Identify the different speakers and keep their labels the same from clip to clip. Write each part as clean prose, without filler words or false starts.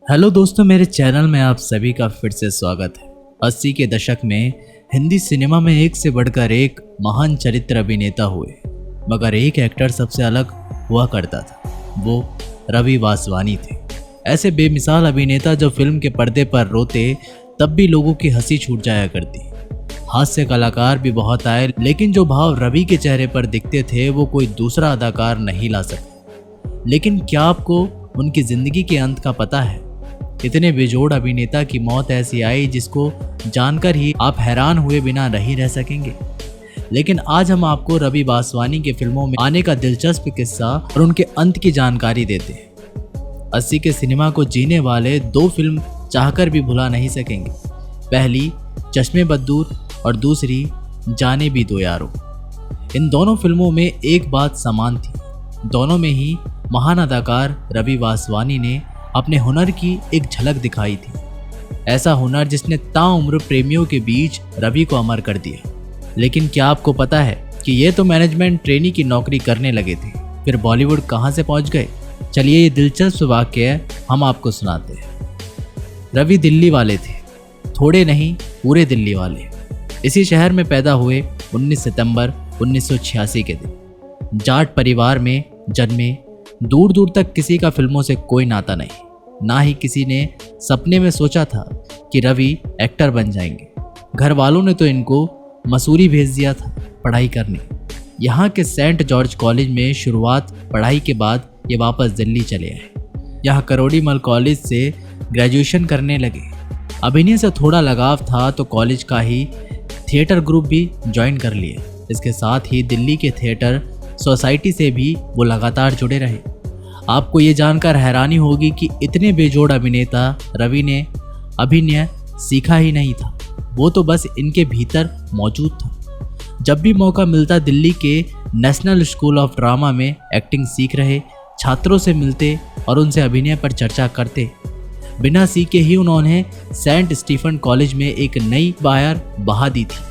Speaker 1: Hello दोस्तों, मेरे channel में आप सभी का फिर से स्वागत है। 80 के दशक में हिंदी सिनेमा में एक से बढ़कर एक महान चरित्र अभिनेता हुए, मगर एक एक्टर सबसे अलग हुआ करता था, वो रवि वासवानी थे। ऐसे बेमिसाल अभिनेता जो फिल्म के पर्दे पर रोते तब भी लोगों की हंसी छूट जाया करती। हास्य कलाकार भी बहुत आए, लेकिन जो भाव रवि के चेहरे पर दिखते थे वो कोई दूसरा अदाकार नहीं ला सकता। लेकिन क्या आपको उनकी जिंदगी के अंत का पता है? इतने बेजोड़ अभिनेता की मौत ऐसी आई जिसको जानकर ही आप हैरान हुए बिना नहीं रह सकेंगे। लेकिन आज हम आपको रवि वासवानी के फिल्मों में आने का दिलचस्प किस्सा और उनके अंत की जानकारी देते हैं। 80 के सिनेमा को जीने वाले दो फिल्म चाहकर भी भुला नहीं सकेंगे। पहली चश्मे बद्दूर और दूसरी जाने भी दो यारो। इन दोनों फिल्मों में एक बात समान थी, दोनों में ही महान अदाकार रवि वासवानी ने अपने हुनर की एक झलक दिखाई थी। ऐसा हुनर जिसने ताउम्र प्रेमियों के बीच रवि को अमर कर दिया। लेकिन क्या आपको पता है कि ये तो मैनेजमेंट ट्रेनी की नौकरी करने लगे थे, फिर बॉलीवुड कहाँ से पहुँच गए? चलिए ये दिलचस्प वाकया हम आपको सुनाते हैं। रवि दिल्ली वाले थे, थोड़े नहीं पूरे दिल्ली वाले। इसी शहर में पैदा हुए 19 सितंबर 1986 के दिन। जाट परिवार में जन्मे, दूर दूर तक किसी का फिल्मों से कोई नाता नहीं, ना ही किसी ने सपने में सोचा था कि रवि एक्टर बन जाएंगे। घर वालों ने तो इनको मसूरी भेज दिया था पढ़ाई करने। यहाँ के सेंट जॉर्ज कॉलेज में शुरुआत पढ़ाई के बाद ये वापस दिल्ली चले आए। यहाँ करोड़ीमल कॉलेज से ग्रेजुएशन करने लगे। अभिनय से थोड़ा लगाव था तो कॉलेज का ही थिएटर ग्रुप भी ज्वाइन कर लिए। इसके साथ ही दिल्ली के थिएटर सोसाइटी से भी वो लगातार जुड़े रहे। आपको ये जानकर हैरानी होगी कि इतने बेजोड़ अभिनेता रवि ने अभिनय सीखा ही नहीं था, वो तो बस इनके भीतर मौजूद था। जब भी मौका मिलता दिल्ली के नेशनल स्कूल ऑफ ड्रामा में एक्टिंग सीख रहे छात्रों से मिलते और उनसे अभिनय पर चर्चा करते। बिना सीखे ही उन्होंने सेंट स्टीफन कॉलेज में एक नई वायर बहा दी थी।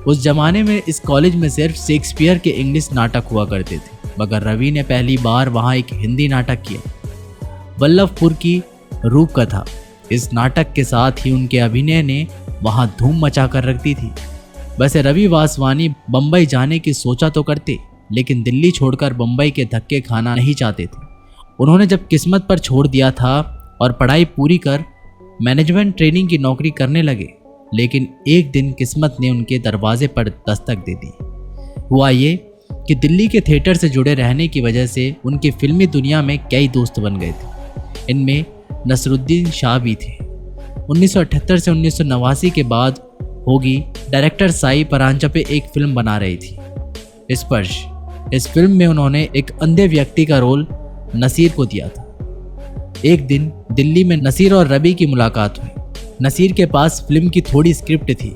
Speaker 1: उस जमाने में इस कॉलेज में सिर्फ शेक्सपियर के इंग्लिश नाटक हुआ करते थे, मगर रवि ने पहली बार वहाँ एक हिंदी नाटक किया, वल्लभपुर की रूप कथा। इस नाटक के साथ ही उनके अभिनय ने वहाँ धूम मचा कर रख दी थी। वैसे रवि वासवानी बम्बई जाने की सोचा तो करते, लेकिन दिल्ली छोड़कर बम्बई के धक्के खाना नहीं चाहते थे। उन्होंने जब किस्मत पर छोड़ दिया था और पढ़ाई पूरी कर मैनेजमेंट ट्रेनिंग की नौकरी करने लगे, लेकिन एक दिन किस्मत ने उनके दरवाजे पर दस्तक दे दी। हुआ ये कि दिल्ली के थिएटर से जुड़े रहने की वजह से उनकी फिल्मी दुनिया में कई दोस्त बन गए थे। इनमें नसरुद्दीन शाह भी थे। 1978 से 1989 के बाद होगी डायरेक्टर साई परांजपे एक फिल्म बना रही थी, स्पर्श। इस फिल्म में उन्होंने एक अंधे व्यक्ति का रोल नसीर को दिया था। एक दिन दिल्ली में नसीर और रवि की मुलाकात हुई। नसीर के पास फिल्म की थोड़ी स्क्रिप्ट थी।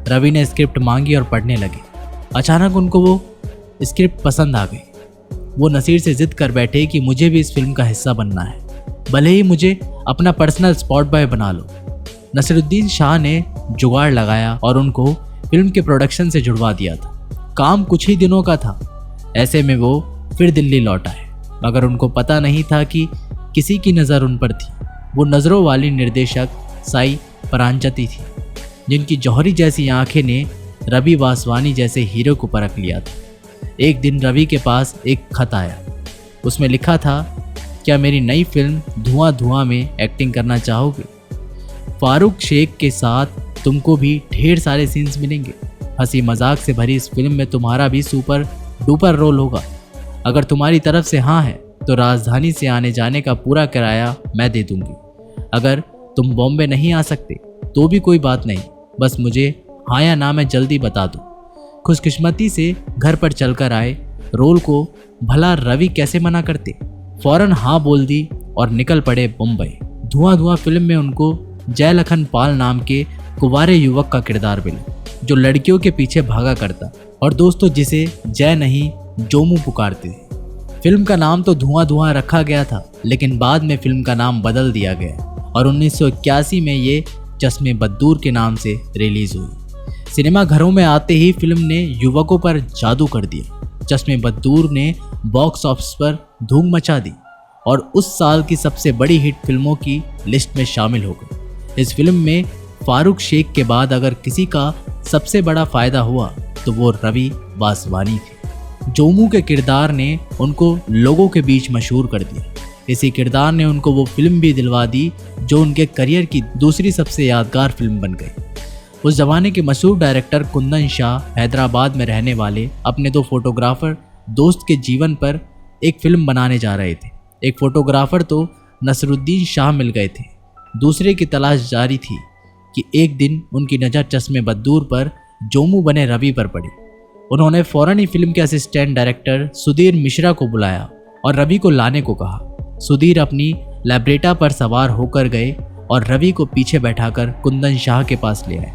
Speaker 1: रवि ने स्क्रिप्ट मांगी और पढ़ने लगे। अचानक उनको वो स्क्रिप्ट पसंद आ गई। वो नसीर से जिद कर बैठे कि मुझे भी इस फिल्म का हिस्सा बनना है, भले ही मुझे अपना पर्सनल स्पॉट बॉय बना लो। नसीरुद्दीन शाह ने जुगाड़ लगाया और उनको फिल्म के प्रोडक्शन से जुड़वा दिया था। काम कुछ ही दिनों का था। ऐसे में वो फिर दिल्ली लौट आए, मगर उनको पता नहीं था कि किसी की नज़र उन पर थी। वो नज़रों वाली निर्देशक साई परांजपे थी, जिनकी जौहरी जैसी आंखें ने रवि वासवानी जैसे हीरो को परख लिया था। एक दिन रवि के पास एक खत आया। उसमें लिखा था, क्या मेरी नई फिल्म धुआं धुआं में एक्टिंग करना चाहोगे? फारूक शेख के साथ तुमको भी ढेर सारे सीन्स मिलेंगे। हंसी मजाक से भरी इस फिल्म में तुम्हारा भी सुपर डुपर रोल होगा। अगर तुम्हारी तरफ से हाँ है तो राजधानी से आने जाने का पूरा किराया मैं दे दूंगी। अगर तुम बॉम्बे नहीं आ सकते तो भी कोई बात नहीं, बस मुझे हाँ या ना में जल्दी बता दो। खुशकिस्मती से घर पर चलकर आए रोल को भला रवि कैसे मना करते। फौरन हाँ बोल दी और निकल पड़े मुंबई। धुआं धुआं फिल्म में उनको जयलखन पाल नाम के कुंवारे युवक का किरदार मिला, जो लड़कियों के पीछे भागा करता और दोस्तों जिसे जय नहीं जोमू पुकारते थे। फिल्म का नाम तो धुआं धुआं रखा गया था, लेकिन बाद में फिल्म का नाम बदल दिया गया और 1981 में ये चश्मे बद्दूर के नाम से रिलीज हुई। सिनेमा घरों में आते ही फिल्म ने युवकों पर जादू कर दिया। चश्मे बद्दूर ने बॉक्स ऑफिस पर धूम मचा दी और उस साल की सबसे बड़ी हिट फिल्मों की लिस्ट में शामिल हो गई। इस फिल्म में फारूक शेख के बाद अगर किसी का सबसे बड़ा फायदा हुआ तो वो रवि वासवानी थे। जोमू के किरदार ने उनको लोगों के बीच मशहूर कर दिया। इसी किरदार ने उनको वो फिल्म भी दिलवा दी जो उनके करियर की दूसरी सबसे यादगार फिल्म बन गई। उस जमाने के मशहूर डायरेक्टर कुंदन शाह हैदराबाद में रहने वाले अपने दो फोटोग्राफर दोस्त के जीवन पर एक फिल्म बनाने जा रहे थे। एक फोटोग्राफर तो नसरुद्दीन शाह मिल गए थे, दूसरे की तलाश जारी थी कि एक दिन उनकी नज़र चश्मे बद्दूर पर जोमू बने रवि पर पड़ी। उन्होंने फौरन ही फिल्म के असिस्टेंट डायरेक्टर सुधीर मिश्रा को बुलाया और रवि को लाने को कहा। सुधीर अपनी लैब्रेटा पर सवार होकर गए और रवि को पीछे बैठाकर कुंदन शाह के पास ले आए।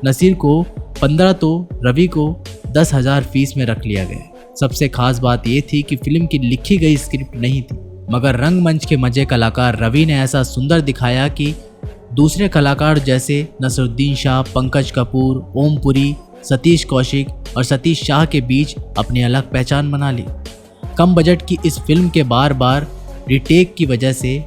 Speaker 1: नसीर को 15 तो रवि को 10,000 फीस में रख लिया गया। सबसे खास बात यह थी कि फिल्म की लिखी गई स्क्रिप्ट नहीं थी, मगर रंगमंच के मजे कलाकार रवि ने ऐसा सुंदर दिखाया कि दूसरे कलाकार जैसे नसरुद्दीन शाह, पंकज कपूर, ओम पुरी, सतीश कौशिक और सतीश शाह के बीच अपनी अलग पहचान बना ली। कम बजट की इस फिल्म के बार बार रिटेक की वजह से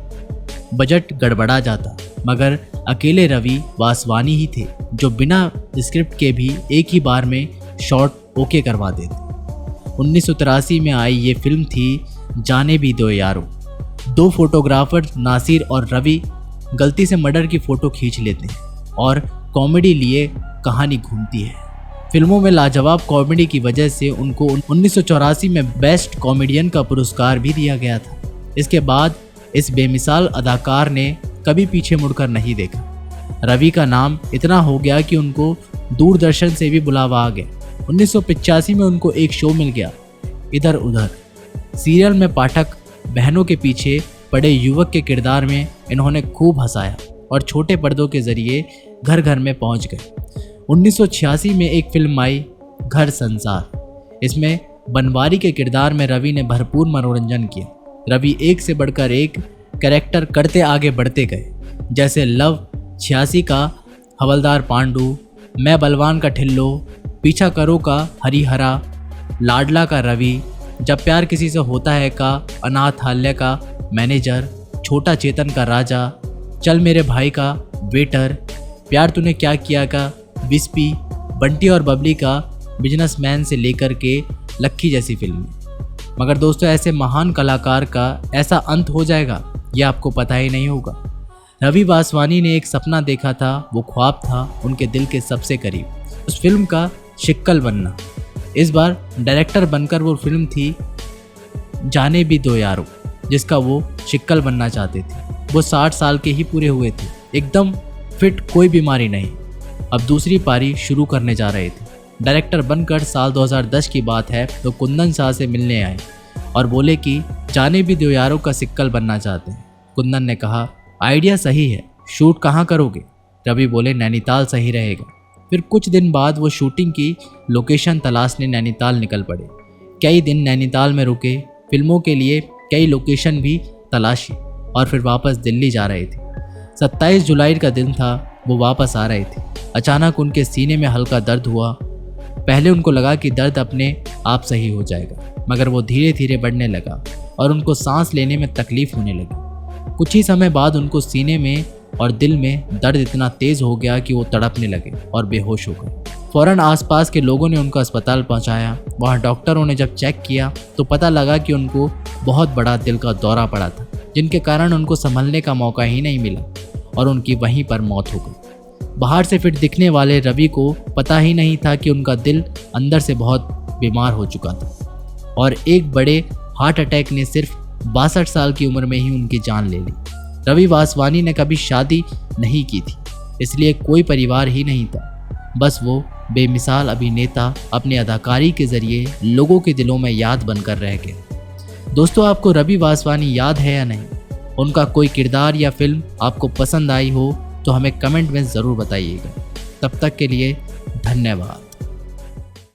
Speaker 1: बजट गड़बड़ा जाता, मगर अकेले रवि वासवानी ही थे जो बिना स्क्रिप्ट के भी एक ही बार में शॉट ओके करवा देते। 1983 में आई ये फिल्म थी जाने भी दो यारो। दो फोटोग्राफर नासिर और रवि गलती से मर्डर की फ़ोटो खींच लेते हैं और कॉमेडी लिए कहानी घूमती है। फिल्मों में लाजवाब कॉमेडी की वजह से उनको 1984 में बेस्ट कॉमेडियन का पुरस्कार भी दिया गया था। इसके बाद इस बेमिसाल अदाकार ने कभी पीछे मुड़कर नहीं देखा। रवि का नाम इतना हो गया कि उनको दूरदर्शन से भी बुलावा आ गया। 1985 में उनको एक शो मिल गया, इधर उधर। सीरियल में पाठक बहनों के पीछे पड़े युवक के किरदार में इन्होंने खूब हंसाया और छोटे पर्दों के जरिए घर घर में पहुंच गए। 1986 में एक फिल्म आई घर संसार। इसमें बनवारी के किरदार में रवि ने भरपूर मनोरंजन किया। रवि एक से बढ़कर एक कैरेक्टर करते आगे बढ़ते गए, जैसे लव 86 का हवलदार पांडु, मैं बलवान का ठिल्लो, पीछा करो का हरिहरा, लाडला का रवि, जब प्यार किसी से होता है का अनाथालय का मैनेजर, छोटा चेतन का राजा, चल मेरे भाई का वेटर, प्यार तूने क्या किया का विस्पी, बंटी और बबली का बिजनेसमैन से लेकर के लक्की जैसी फिल्में। मगर दोस्तों, ऐसे महान कलाकार का ऐसा अंत हो जाएगा ये आपको पता ही नहीं होगा। रवि वासवानी ने एक सपना देखा था, वो ख्वाब था उनके दिल के सबसे करीब, उस फिल्म का शिक्कल बनना। इस बार डायरेक्टर बनकर वो फिल्म थी जाने भी दो यारो, जिसका वो शिक्कल बनना चाहते थे। वो 60 साल के ही पूरे हुए थे, एकदम फिट, कोई बीमारी नहीं। अब दूसरी पारी शुरू करने जा रहे थे। डायरेक्टर बनकर साल 2010 की बात है तो कुंदन शाह से मिलने आए और बोले कि जाने भी दो यारों का शिक्कल बनना चाहते हैं। कुंदन ने कहा आइडिया सही है, शूट कहाँ करोगे? रवि बोले नैनीताल सही रहेगा। फिर कुछ दिन बाद वो शूटिंग की लोकेशन तलाशने नैनीताल निकल पड़े। कई दिन नैनीताल में रुके, फिल्मों के लिए कई लोकेशन भी तलाशी और फिर वापस दिल्ली जा रहे थे। 27 जुलाई का दिन था, वो वापस आ रहे थे। अचानक उनके सीने में हल्का दर्द हुआ। पहले उनको लगा कि दर्द अपने आप सही हो जाएगा, मगर वो धीरे धीरे बढ़ने लगा और उनको सांस लेने में तकलीफ होने लगी। कुछ ही समय बाद उनको सीने में और दिल में दर्द इतना तेज हो गया कि वो तड़पने लगे और बेहोश हो गए। फौरन आसपास के लोगों ने उनको अस्पताल पहुंचाया। वहां डॉक्टरों ने जब चेक किया तो पता लगा कि उनको बहुत बड़ा दिल का दौरा पड़ा था, जिनके कारण उनको संभलने का मौका ही नहीं मिला और उनकी वहीं पर मौत हो गई। बाहर से फिट दिखने वाले रवि को पता ही नहीं था कि उनका दिल अंदर से बहुत बीमार हो चुका था और एक बड़े हार्ट अटैक ने सिर्फ 62 साल की उम्र में ही उनकी जान ले ली। रवि वासवानी ने कभी शादी नहीं की थी, इसलिए कोई परिवार ही नहीं था। बस वो बेमिसाल अभिनेता अपनी अदाकारी के जरिए लोगों के दिलों में याद बनकर रह गए। दोस्तों, आपको रवि वासवानी याद है या नहीं? उनका कोई किरदार या फिल्म आपको पसंद आई हो तो हमें कमेंट में ज़रूर बताइएगा। तब तक के लिए धन्यवाद।